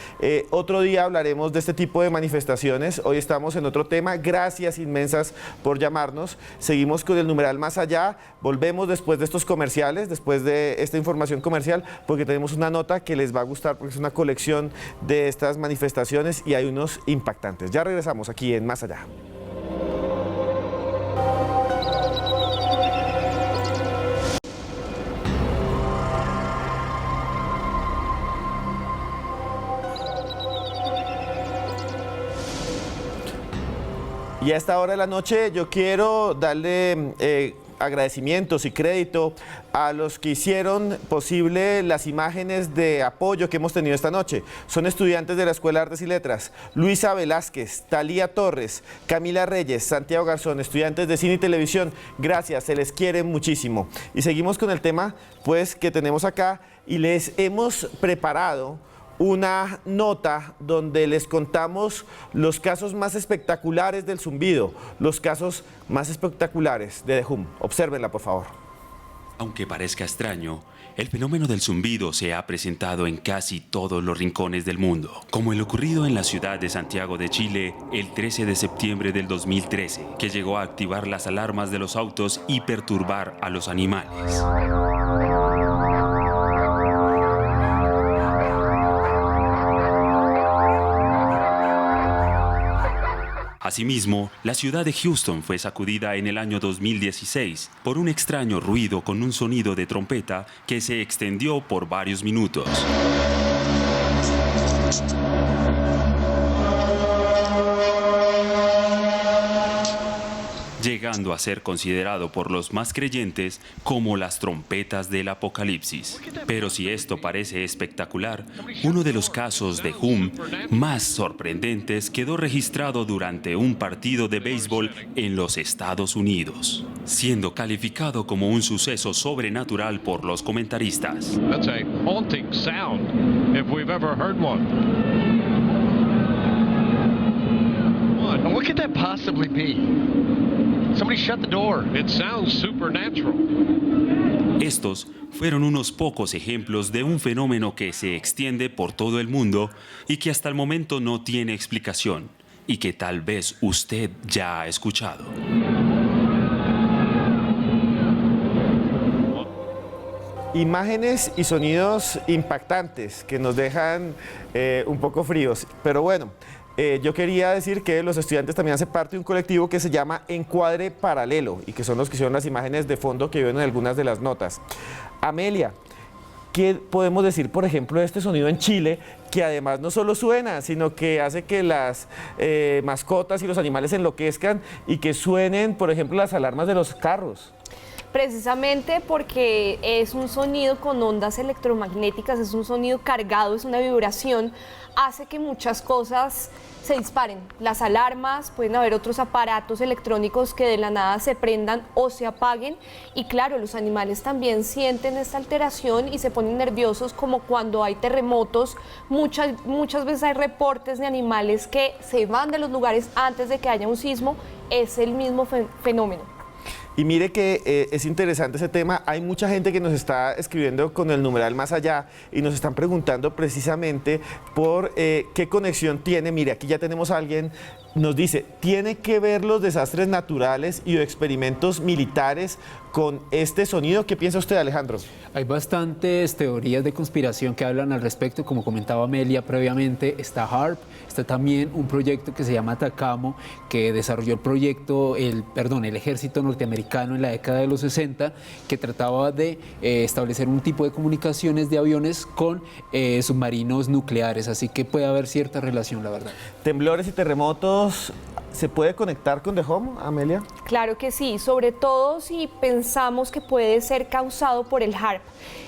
otro día hablaremos de este tipo de manifestaciones. Hoy estamos en otro tema. Gracias inmensas por llamarnos. Seguimos con el numeral Más Allá. Volvemos después de estos comerciales, después de esta información comercial, porque tenemos una nota que les va a gustar, porque es una colección de estas manifestaciones y hay unos impactantes. Ya regresamos aquí en Más Allá. Y a esta hora de la noche yo quiero darle agradecimientos y crédito a los que hicieron posible las imágenes de apoyo que hemos tenido esta noche. Son estudiantes de la Escuela de Artes y Letras: Luisa Velázquez, Talía Torres, Camila Reyes, Santiago Garzón, estudiantes de Cine y Televisión. Gracias, se les quiere muchísimo. Y seguimos con el tema pues que tenemos acá y les hemos preparado una nota donde les contamos los casos más espectaculares del zumbido, los casos más espectaculares de The Hum. Obsérvenla, por favor. Aunque parezca extraño, el fenómeno del zumbido se ha presentado en casi todos los rincones del mundo, como el ocurrido en la ciudad de Santiago de Chile el 13 de septiembre del 2013, que llegó a activar las alarmas de los autos y perturbar a los animales. Asimismo, la ciudad de Houston fue sacudida en el año 2016 por un extraño ruido con un sonido de trompeta que se extendió por varios minutos. llegando a ser considerado por los más creyentes como las trompetas del Apocalipsis. Pero si esto parece espectacular, uno de los casos de Hum más sorprendentes quedó registrado durante un partido de béisbol en los Estados Unidos, siendo calificado como un suceso sobrenatural por los comentaristas. That's a haunting sound if we've ever heard one. What could that possibly be? Somebody shut the door. It sounds supernatural. Estos fueron unos pocos ejemplos de un fenómeno que se extiende por todo el mundo y que hasta el momento no tiene explicación y que tal vez usted ya ha escuchado. Imágenes y sonidos impactantes que nos dejan un poco fríos, pero bueno, yo quería decir que los estudiantes también hacen parte de un colectivo que se llama Encuadre Paralelo y que son los que hicieron las imágenes de fondo que ven en algunas de las notas. Amelia, ¿qué podemos decir, por ejemplo, de este sonido en Chile, que además no solo suena, sino que hace que las mascotas y los animales enloquezcan y que suenen, por ejemplo, las alarmas de los carros? Precisamente porque es un sonido con ondas electromagnéticas, es un sonido cargado, es una vibración, hace que muchas cosas se disparen. Las alarmas, pueden haber otros aparatos electrónicos que de la nada se prendan o se apaguen y claro, los animales también sienten esta alteración y se ponen nerviosos, como cuando hay terremotos. Muchas veces hay reportes de animales que se van de los lugares antes de que haya un sismo, es el mismo fenómeno. Y mire que es interesante ese tema, hay mucha gente que nos está escribiendo con el numeral más allá y nos están preguntando precisamente por qué conexión tiene. Mire, aquí ya tenemos a alguien, nos dice, ¿tiene que ver los desastres naturales y experimentos militares con este sonido? ¿Qué piensa usted, Alejandro? Hay bastantes teorías de conspiración que hablan al respecto, como comentaba Amelia previamente. Está HAARP, está también un proyecto que se llama Atacamo, que desarrolló el proyecto, el ejército norteamericano en la década de los 60, que trataba de establecer un tipo de comunicaciones de aviones con submarinos nucleares, así que puede haber cierta relación, la verdad. ¿Temblores y terremotos se puede conectar con The Home, Amelia? Claro que sí, sobre todo si pensamos que puede ser causado por el HAARP.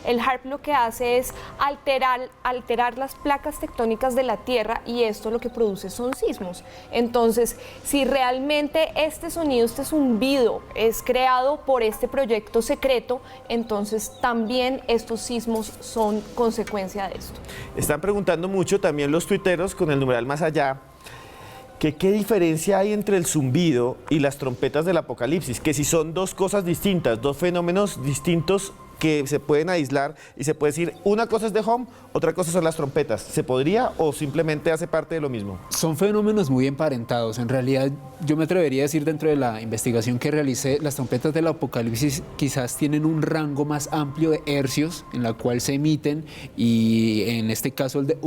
El HAARP lo que hace es alterar las placas tectónicas de la Tierra y esto lo que produce son sismos. Entonces, si realmente este sonido, este zumbido es creado por este proyecto secreto, entonces también estos sismos son consecuencia de esto. Están preguntando mucho también los tuiteros con el numeral más allá, que qué diferencia hay entre el zumbido y las trompetas del Apocalipsis, que si son dos cosas distintas, dos fenómenos distintos que se pueden aislar y se puede decir una cosa es The Home, otra cosa son las trompetas. ¿Se podría o simplemente hace parte de lo mismo? Son fenómenos muy emparentados. En realidad, yo me atrevería a decir, dentro de la investigación que realicé, las trompetas del Apocalipsis quizás tienen un rango más amplio de hercios en la cual se emiten, y en este caso el de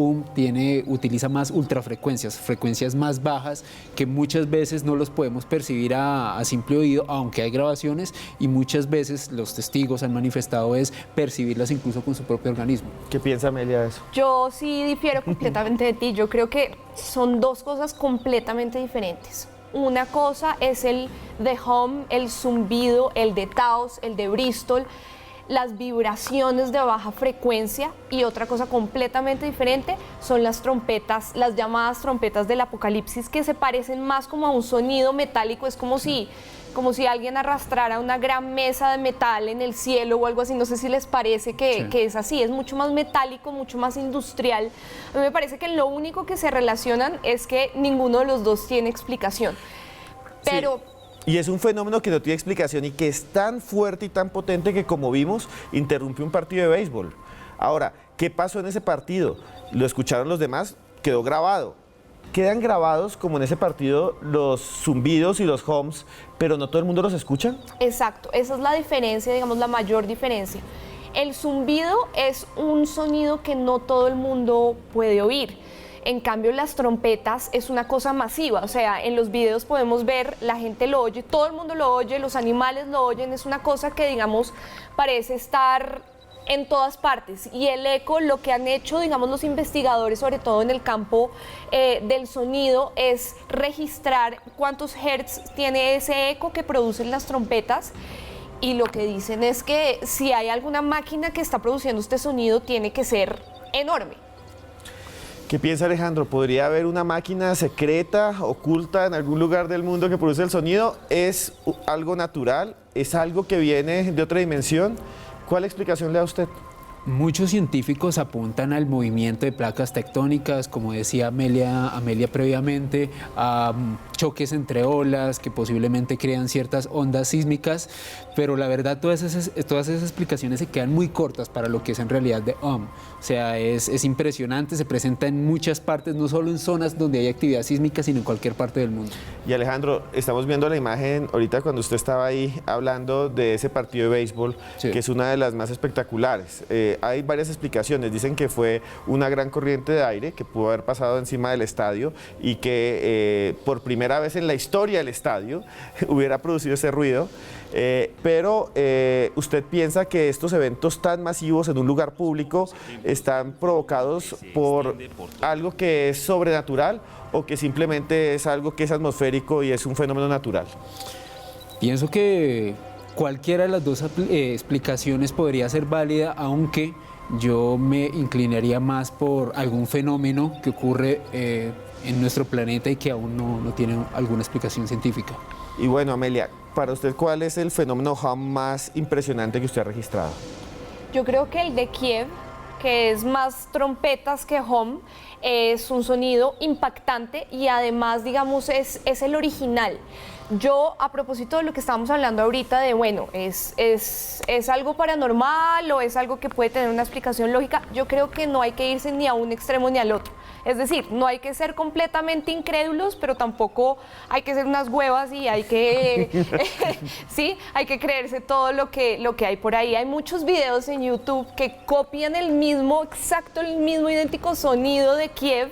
utiliza más ultrafrecuencias, frecuencias más bajas que muchas veces no los podemos percibir a simple oído, aunque hay grabaciones, y muchas veces los testigos han manifestado es percibirlas incluso con su propio organismo. ¿Qué piensa Amelia de eso? Yo sí difiero completamente de ti. Yo creo que son dos cosas completamente diferentes. Una cosa es el The Home, el zumbido, el de Taos, el de Bristol, las vibraciones de baja frecuencia, y otra cosa completamente diferente son las trompetas, las llamadas trompetas del Apocalipsis, que se parecen más como a un sonido metálico. Es como si alguien arrastrara una gran mesa de metal en el cielo o algo así. No sé si les parece que es así, es mucho más metálico, mucho más industrial. A mí me parece que lo único que se relacionan es que ninguno de los dos tiene explicación. Pero... Sí. Y es un fenómeno que no tiene explicación y que es tan fuerte y tan potente que, como vimos, interrumpió un partido de béisbol. Ahora, ¿qué pasó en ese partido? ¿Lo escucharon los demás? Quedó grabado. Quedan grabados, como en ese partido, los zumbidos y los homes, pero no todo el mundo los escucha. Exacto, esa es la diferencia, digamos, la mayor diferencia. El zumbido es un sonido que no todo el mundo puede oír. En cambio, las trompetas es una cosa masiva, o sea, en los videos podemos ver, la gente lo oye, todo el mundo lo oye, los animales lo oyen, es una cosa que, digamos, parece estar en todas partes. Y el eco, lo que han hecho, digamos, los investigadores, sobre todo en el campo del sonido, es registrar cuántos hertz tiene ese eco que producen las trompetas. Y lo que dicen es que si hay alguna máquina que está produciendo este sonido, tiene que ser enorme. ¿Qué piensa Alejandro? ¿Podría haber una máquina secreta, oculta en algún lugar del mundo que produce el sonido? ¿Es algo natural? ¿Es algo que viene de otra dimensión? ¿Cuál explicación le da usted? Muchos científicos apuntan al movimiento de placas tectónicas, como decía Amelia previamente, a choques entre olas que posiblemente crean ciertas ondas sísmicas, pero la verdad todas esas explicaciones se quedan muy cortas para lo que es en realidad de O. O sea, es impresionante, se presenta en muchas partes, no solo en zonas donde hay actividad sísmica, sino en cualquier parte del mundo. Y Alejandro, estamos viendo la imagen ahorita cuando usted estaba ahí hablando de ese partido de béisbol, sí, que es una de las más espectaculares. Hay varias explicaciones, dicen que fue una gran corriente de aire que pudo haber pasado encima del estadio y que por primera vez en la historia del estadio hubiera producido ese ruido. Pero ¿usted piensa que estos eventos tan masivos en un lugar público están provocados por algo que es sobrenatural o que simplemente es algo que es atmosférico y es un fenómeno natural? Pienso que cualquiera de las dos explicaciones podría ser válida, aunque yo me inclinaría más por algún fenómeno que ocurre en nuestro planeta y que aún no tiene alguna explicación científica. Y bueno, Amelia, para usted, ¿cuál es el fenómeno hum más impresionante que usted ha registrado? Yo creo que el de Kiev, que es más trompetas que hum, es un sonido impactante y además, digamos, es el original. Yo, a propósito de lo que estábamos hablando ahorita de, bueno, ¿es algo paranormal o es algo que puede tener una explicación lógica? Yo creo que no hay que irse ni a un extremo ni al otro. Es decir, no hay que ser completamente incrédulos, pero tampoco hay que ser unas huevas y hay que, sí, hay que creerse todo lo que hay por ahí. Hay muchos videos en YouTube que copian el mismo idéntico sonido de Kiev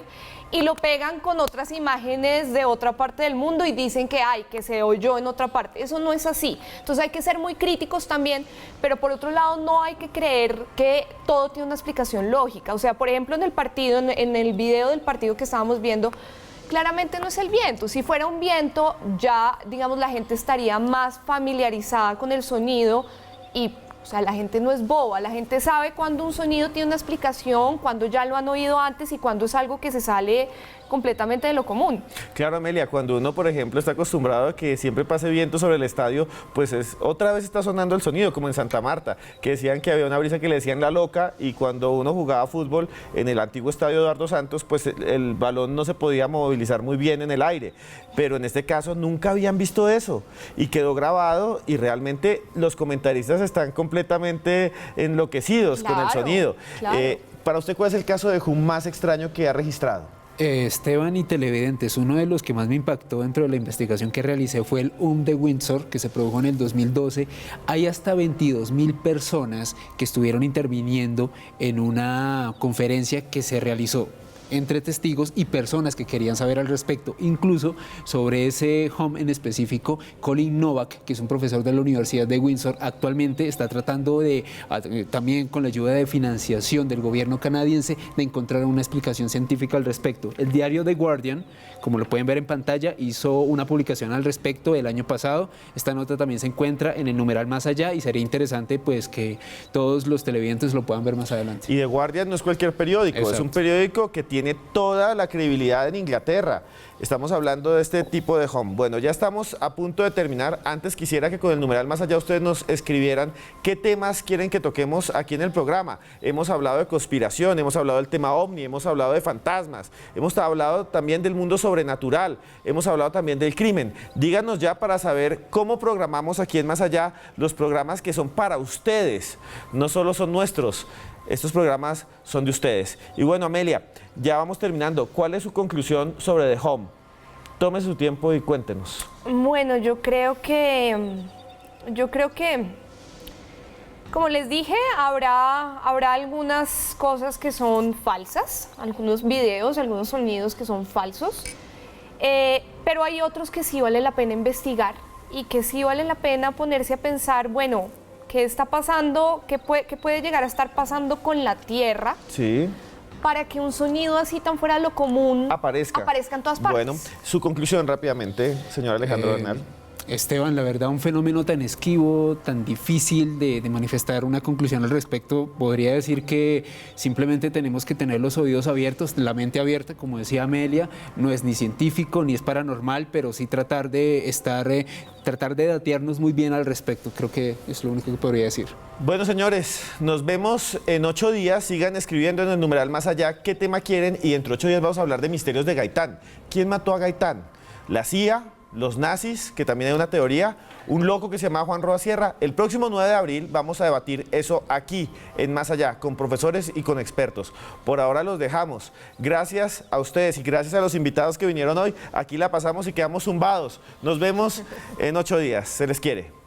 y lo pegan con otras imágenes de otra parte del mundo y dicen que se oyó en otra parte. Eso no es así. Entonces hay que ser muy críticos también, pero por otro lado no hay que creer que todo tiene una explicación lógica. O sea, por ejemplo, en el partido, en el video del partido que estábamos viendo, claramente no es el viento. Si fuera un viento, ya, digamos, la gente estaría más familiarizada con el sonido y... O sea, la gente no es boba, la gente sabe cuando un sonido tiene una explicación, cuando ya lo han oído antes y cuando es algo que se sale completamente de lo común. Claro, Amelia, cuando uno, por ejemplo, está acostumbrado a que siempre pase viento sobre el estadio, pues otra vez está sonando el sonido, como en Santa Marta, que decían que había una brisa que le decían la loca y cuando uno jugaba fútbol en el antiguo estadio Eduardo Santos, pues el balón no se podía movilizar muy bien en el aire. Pero en este caso nunca habían visto eso y quedó grabado y realmente los comentaristas están completamente enloquecidos con el sonido. Claro. Para usted, ¿cuál es el caso de hum más extraño que ha registrado? Esteban y televidentes, uno de los que más me impactó dentro de la investigación que realicé fue el de Windsor, que se produjo en el 2012. Hay hasta 22.000 personas que estuvieron interviniendo en una conferencia que se realizó entre testigos y personas que querían saber al respecto. Incluso sobre ese hum en específico, Colin Novak, que es un profesor de la Universidad de Windsor, actualmente está tratando de, también con la ayuda de financiación del gobierno canadiense, de encontrar una explicación científica al respecto. El diario The Guardian, como lo pueden ver en pantalla, hizo una publicación al respecto el año pasado. Esta nota también se encuentra en el numeral Más Allá y sería interesante pues que todos los televidentes lo puedan ver más adelante. Y The Guardian no es cualquier periódico, exacto, es un periódico que tiene toda la credibilidad en Inglaterra. Estamos hablando de este tipo de hum. Bueno, ya estamos a punto de terminar. Antes quisiera que con el numeral Más Allá ustedes nos escribieran qué temas quieren que toquemos aquí en el programa. Hemos hablado de conspiración, hemos hablado del tema ovni, hemos hablado de fantasmas, hemos hablado también del mundo sobrenatural, hemos hablado también del crimen. Díganos ya para saber cómo programamos aquí en Más Allá los programas que son para ustedes, no solo son nuestros. Estos programas son de ustedes. Y bueno, Amelia, ya vamos terminando. ¿Cuál es su conclusión sobre The Hum? Tome su tiempo y cuéntenos. Bueno, yo creo que, como les dije, habrá algunas cosas que son falsas, algunos videos, algunos sonidos que son falsos, pero hay otros que sí vale la pena investigar y que sí vale la pena ponerse a pensar, bueno, qué está pasando, qué puede llegar a estar pasando con la Tierra Sí. para que un sonido así tan fuera de lo común Aparezca en todas partes. Bueno, su conclusión rápidamente, señor Alejandro Bernal. Esteban, la verdad, un fenómeno tan esquivo, tan difícil de manifestar una conclusión al respecto, podría decir que simplemente tenemos que tener los oídos abiertos, la mente abierta, como decía Amelia, no es ni científico ni es paranormal, pero sí tratar de datearnos muy bien al respecto, creo que es lo único que podría decir. Bueno, señores, nos vemos en 8 días. Sigan escribiendo en el numeral más allá qué tema quieren y dentro de 8 días vamos a hablar de misterios de Gaitán. ¿Quién mató a Gaitán? ¿La CIA? ¿Los nazis? Que también hay una teoría. ¿Un loco que se llamaba Juan Roa Sierra? El próximo 9 de abril vamos a debatir eso aquí en Más Allá, con profesores y con expertos. Por ahora los dejamos. Gracias a ustedes y gracias a los invitados que vinieron hoy. Aquí la pasamos y quedamos zumbados. Nos vemos en 8 días. Se les quiere.